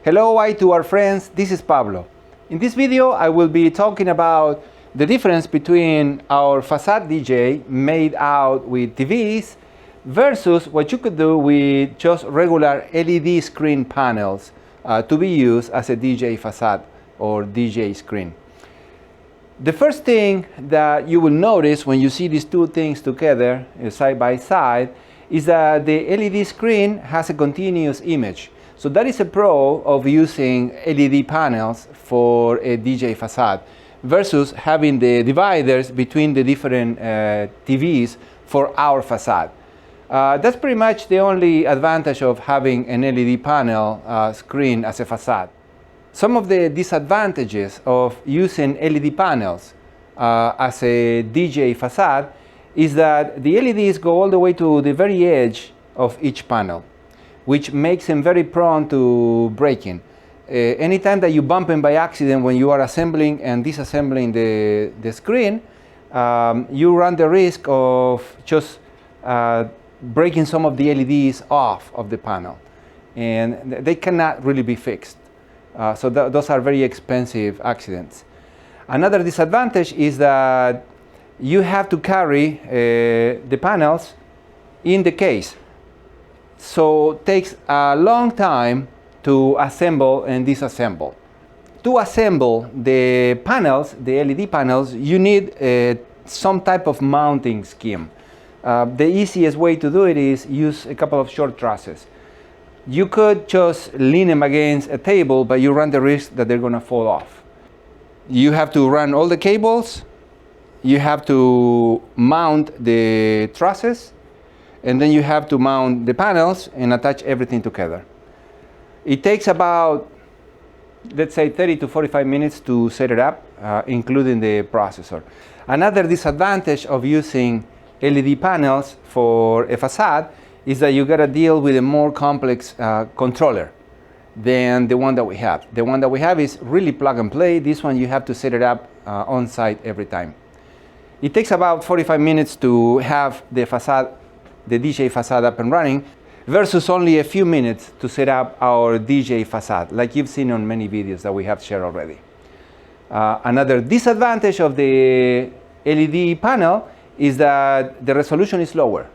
Hello I2R friends, this is Pablo. In this video I will be talking about the difference between our facade DJ made out with TVs versus what you could do with just regular LED screen panels to be used as a DJ facade or DJ screen. The first thing that you will notice when you see these two things together side by side is that the LED screen has a continuous image. So that is a pro of using LED panels for a DJ facade versus having the dividers between the different TVs for our facade. That's pretty much the only advantage of having an LED panel screen as a facade. Some of the disadvantages of using LED panels as a DJ facade is that the LEDs go all the way to the very edge of each panel, which makes them very prone to breaking. Anytime that you bump them by accident when you are assembling and disassembling the screen, you run the risk of just breaking some of the LEDs off of the panel, and they cannot really be fixed. So those are very expensive accidents. Another disadvantage is that you have to carry the panels in the case. So it takes a long time to assemble and disassemble. To assemble the panels, the LED panels, you need some type of mounting scheme. The easiest way to do it is use a couple of short trusses. You could just lean them against a table, but you run the risk that they're going to fall off. You have to run all the cables, you have to mount the trusses, and then you have to mount the panels and attach everything together. It takes about, let's say, 30 to 45 minutes to set it up, including the processor. Another disadvantage of using LED panels for a facade is that you gotta deal with a more complex controller than the one that we have. The one that we have is really plug and play. This one you have to set it up on site every time. It takes about 45 minutes to have the facade, the DJ facade up and running, versus only a few minutes to set up our DJ facade, like you've seen on many videos that we have shared already. Another disadvantage of the LED panel is that the resolution is lower.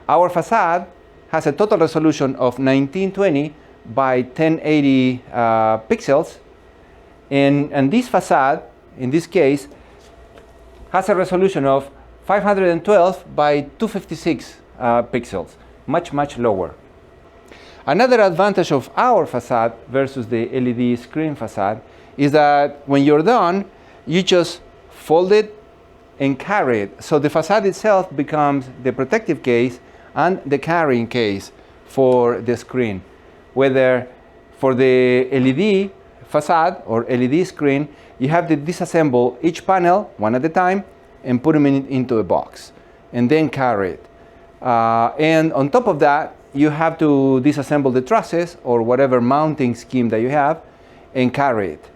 Our facade has a total resolution of 1920 by 1080 pixels, and this facade, in this case, has a resolution of 512 by 256 pixels, much lower. Another advantage of our facade versus the LED screen facade is that when you're done, you just fold it and carry it. So the facade itself becomes the protective case and the carrying case for the screen. Whether for the LED facade or LED screen, you have to disassemble each panel one at a time and put them into a box and then carry it. And on top of that, you have to disassemble the trusses or whatever mounting scheme that you have and carry it.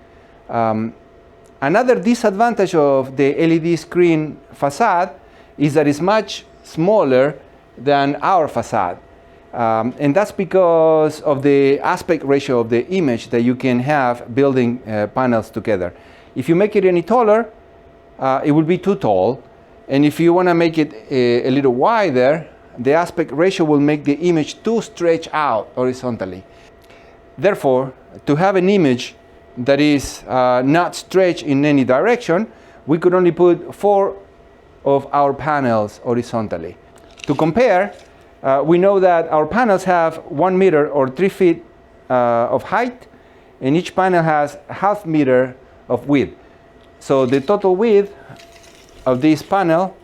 Another disadvantage of the LED screen facade is that it's much smaller than our facade. And that's because of the aspect ratio of the image that you can have building panels together. If you make it any taller, it will be too tall. And if you want to make it a little wider, the aspect ratio will make the image too stretched out horizontally. Therefore, to have an image that is not stretched in any direction, we could only put 4 of our panels horizontally. To compare, we know that our panels have 1 meter or 3 feet of height, and each panel has ½ meter of width. So the total width of this panel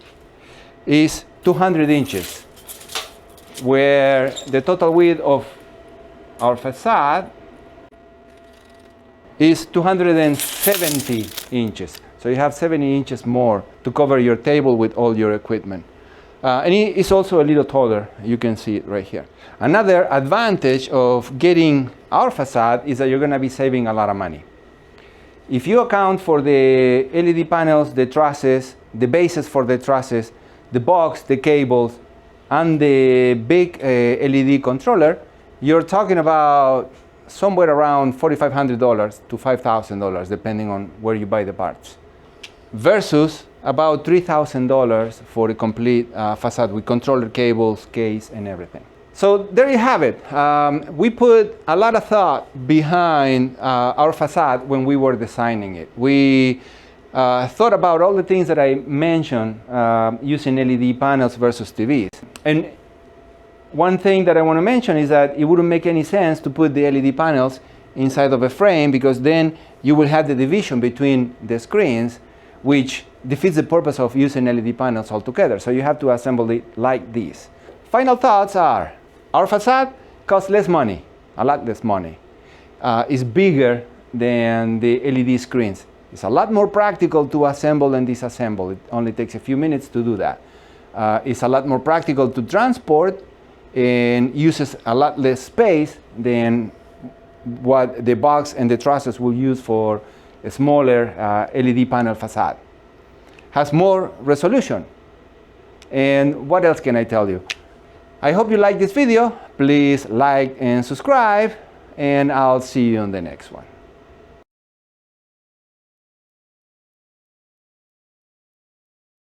is 200 inches, where the total width of our facade is 270 inches. So you have 70 inches more to cover your table with all your equipment. And it is also a little taller. You can see it right here. Another advantage of getting our facade is that you're going to be saving a lot of money. If you account for the LED panels, the trusses, the bases for the trusses, the box, the cables, and the big LED controller, you're talking about somewhere around $4,500 to $5,000 depending on where you buy the parts, versus about $3,000 for a complete facade with controller cables, case, and everything. So there you have it. We put a lot of thought behind our facade when we were designing it. We thought about all the things that I mentioned using LED panels versus TVs. And one thing that I want to mention is that it wouldn't make any sense to put the LED panels inside of a frame, because then you will have the division between the screens, which defeats the purpose of using LED panels altogether. So you have to assemble it like this. Final thoughts are, our facade costs less money, a lot less money. It's bigger than the LED screens. It's a lot more practical to assemble and disassemble. It only takes a few minutes to do that. It's a lot more practical to transport and uses a lot less space than what the box and the trusses will use for a smaller LED panel facade. Has more resolution. And what else can I tell you? I hope you like this video. Please like and subscribe, and I'll see you on the next one.